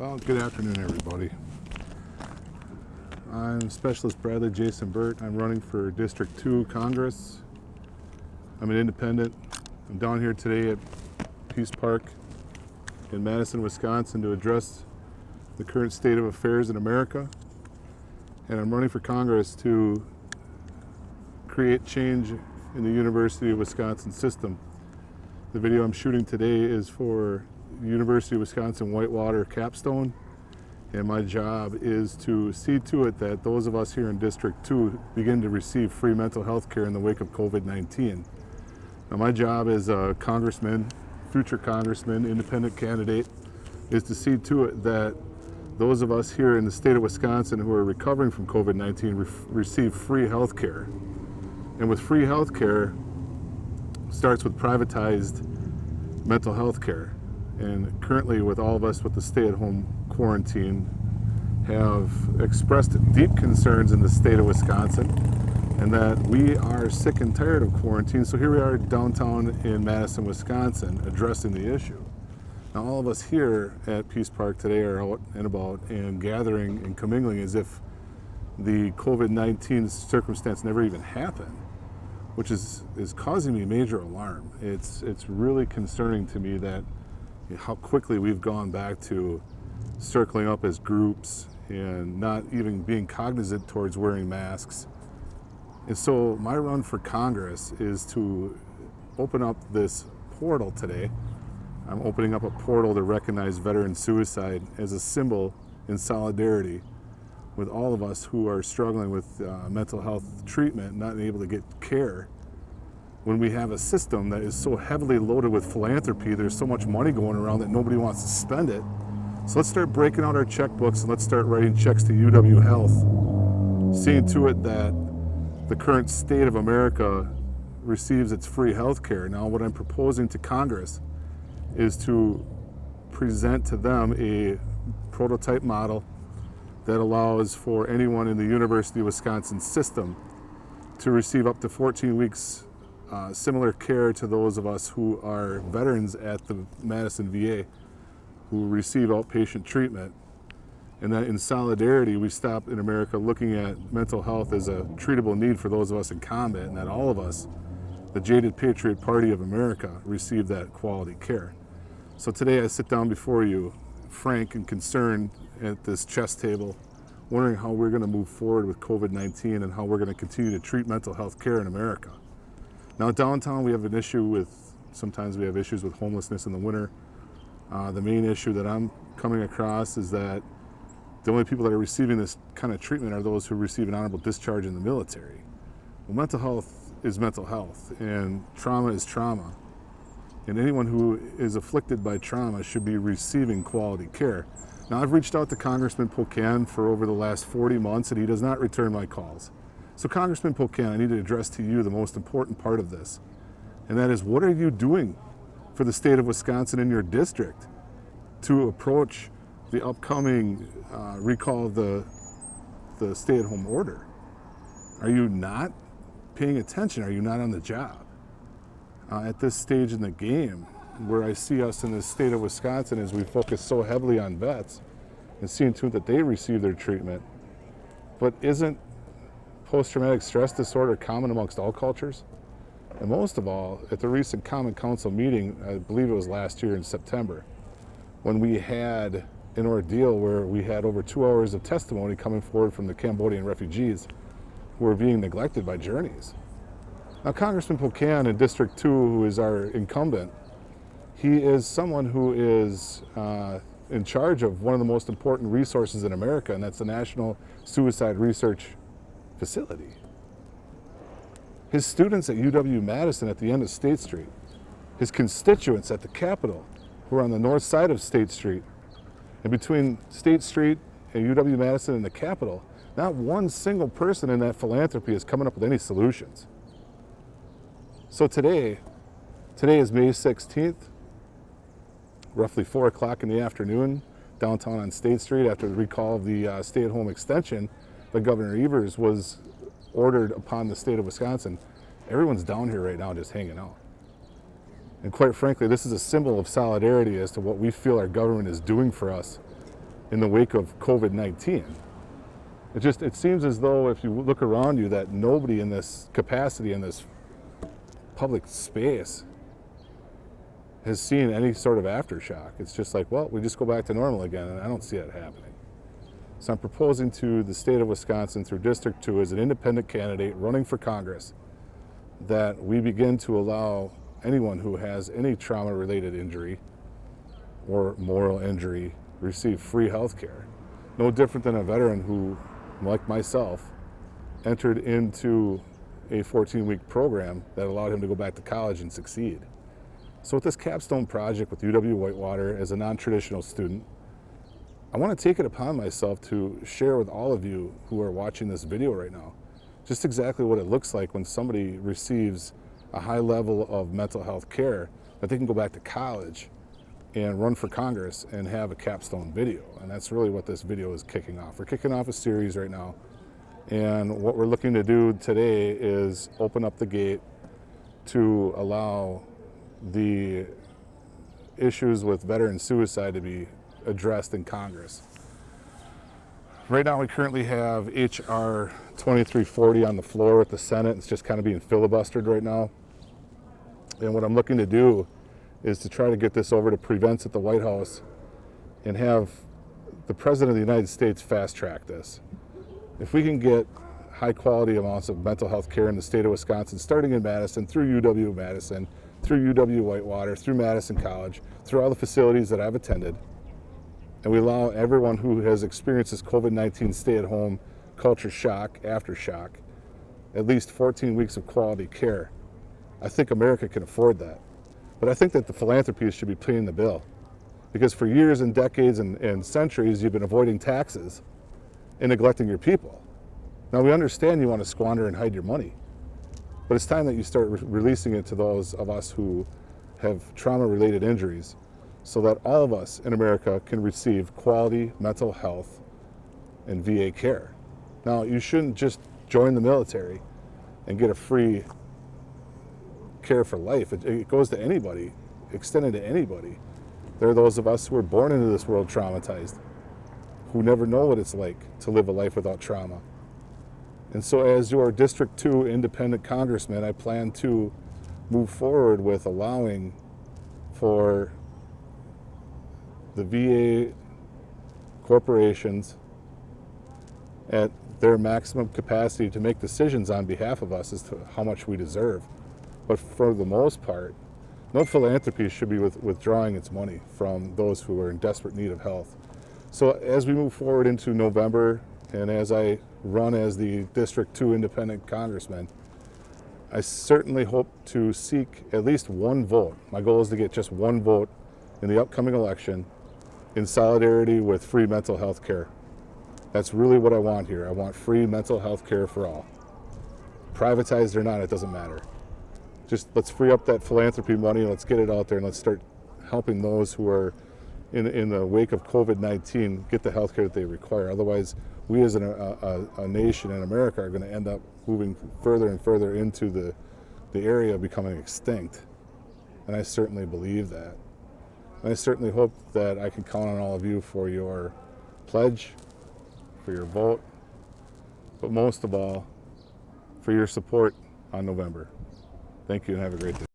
Well, good afternoon, everybody. I'm Specialist Bradley Jason Burt. I'm running for District 2 Congress. I'm an independent. I'm down here today at Peace Park in Madison, Wisconsin to address the current state of affairs in America. And I'm running for Congress to create change in the University of Wisconsin system. The video I'm shooting today is for University of Wisconsin Whitewater Capstone, and my job is to see to it that those of us here in District 2 begin to receive free mental health care in the wake of COVID-19. Now, my job as a congressman, future congressman, independent candidate, is to see to it that those of us here in the state of Wisconsin who are recovering from COVID-19 receive free health care. And with free health care starts with privatized mental health care. And currently, with all of us with the stay-at-home quarantine, have expressed deep concerns in the state of Wisconsin, and that we are sick and tired of quarantine. So here we are downtown in Madison, Wisconsin, addressing the issue. Now, all of us here at Peace Park today are out and about and gathering and commingling as if the COVID-19 circumstance never even happened, which is causing me major alarm. It's really concerning to me that how quickly we've gone back to circling up as groups and not even being cognizant towards wearing masks. And so my run for Congress is to open up this portal today. I'm opening up a portal to recognize veteran suicide as a symbol in solidarity with all of us who are struggling with mental health treatment, not able to get care. When we have a system that is so heavily loaded with philanthropy, there's so much money going around that nobody wants to spend it. So let's start breaking out our checkbooks and let's start writing checks to UW Health, seeing to it that the current state of America receives its free health care. Now, what I'm proposing to Congress is to present to them a prototype model that allows for anyone in the University of Wisconsin system to receive up to 14 weeks similar care to those of us who are veterans at the Madison VA who receive outpatient treatment. And that in solidarity, we stop in America looking at mental health as a treatable need for those of us in combat, and that all of us, the jaded Patriot Party of America, receive that quality care. So today I sit down before you, frank and concerned at this chess table, wondering how we're going to move forward with COVID-19 and how we're going to continue to treat mental health care in America. Now, downtown we have an issue with, sometimes we have issues with homelessness in the winter. The main issue that I'm coming across is that the only people that are receiving this kind of treatment are those who receive an honorable discharge in the military. Well, mental health is mental health, and trauma is trauma. And anyone who is afflicted by trauma should be receiving quality care. Now, I've reached out to Congressman Pocan for over the last 40 months, and he does not return my calls. So Congressman Pocan, I need to address to you the most important part of this, and that is, what are you doing for the state of Wisconsin in your district to approach the upcoming recall of the stay-at-home order? Are you not paying attention? Are you not on the job? At this stage in the game, where I see us in the state of Wisconsin as we focus so heavily on vets and seeing to it that they receive their treatment, but isn't post-traumatic stress disorder common amongst all cultures? And most of all, at the recent Common Council meeting, I believe it was last year in September, when we had an ordeal where we had over 2 hours of testimony coming forward from the Cambodian refugees who were being neglected by journeys. Now, Congressman Pocan in District 2, who is our incumbent, he is someone who is in charge of one of the most important resources in America, and that's the National Suicide Research Facility. His students at UW-Madison at the end of State Street, his constituents at the Capitol who are on the north side of State Street, and between State Street and UW-Madison and the Capitol, not one single person in that philanthropy is coming up with any solutions. So today is May 16th, roughly 4 o'clock in the afternoon, downtown on State Street, after the recall of the stay-at-home extension by Governor Evers was ordered upon the state of Wisconsin. Everyone's down here right now just hanging out. And quite frankly, this is a symbol of solidarity as to what we feel our government is doing for us in the wake of COVID-19. It seems as though if you look around you that nobody in this capacity, in this public space, has seen any sort of aftershock. It's just like, well, we just go back to normal again, and I don't see it happening. So I'm proposing to the state of Wisconsin through District 2 as an independent candidate running for Congress that we begin to allow anyone who has any trauma-related injury or moral injury receive free health care. No different than a veteran who, like myself, entered into a 14-week program that allowed him to go back to college and succeed. So with this Capstone project with UW-Whitewater as a non-traditional student, I want to take it upon myself to share with all of you who are watching this video right now just exactly what it looks like when somebody receives a high level of mental health care, that they can go back to college and run for Congress and have a Capstone video. And that's really what this video is kicking off. We're kicking off a series right now, and what we're looking to do today is open up the gate to allow the issues with veteran suicide to be addressed in Congress. Right now we currently have H.R. 2340 on the floor with the Senate. It's just kind of being filibustered right now. And what I'm looking to do is to try to get this over to Prevents at the White House and have the President of the United States fast track this. If we can get high quality amounts of mental health care in the state of Wisconsin, starting in Madison, through UW-Madison, through UW-Whitewater, through Madison College, through all the facilities that I've attended, and we allow everyone who has experienced this COVID-19 stay-at-home culture shock, aftershock, at least 14 weeks of quality care, I think America can afford that. But I think that the philanthropies should be paying the bill, because for years and decades and centuries you've been avoiding taxes and neglecting your people. Now we understand you want to squander and hide your money, but it's time that you start releasing it to those of us who have trauma-related injuries, so that all of us in America can receive quality mental health and VA care. Now, you shouldn't just join the military and get a free care for life. It goes to anybody, extended to anybody. There are those of us who are born into this world traumatized, who never know what it's like to live a life without trauma. And so as your District 2 independent congressman, I plan to move forward with allowing for the VA corporations at their maximum capacity to make decisions on behalf of us as to how much we deserve. But for the most part, no philanthropy should be withdrawing its money from those who are in desperate need of health. So as we move forward into November, and as I run as the District 2 independent congressman, I certainly hope to seek at least one vote. My goal is to get just one vote in the upcoming election in solidarity with free mental health care. That's really what I want here. I want free mental health care for all. Privatized or not, it doesn't matter. Just let's free up that philanthropy money, let's get it out there, and let's start helping those who are in the wake of COVID-19 get the health care that they require. Otherwise, we as a nation in America are going to end up moving further and further into the area of becoming extinct. And I certainly believe that. And I certainly hope that I can count on all of you for your pledge, for your vote, but most of all, for your support on November. Thank you and have a great day.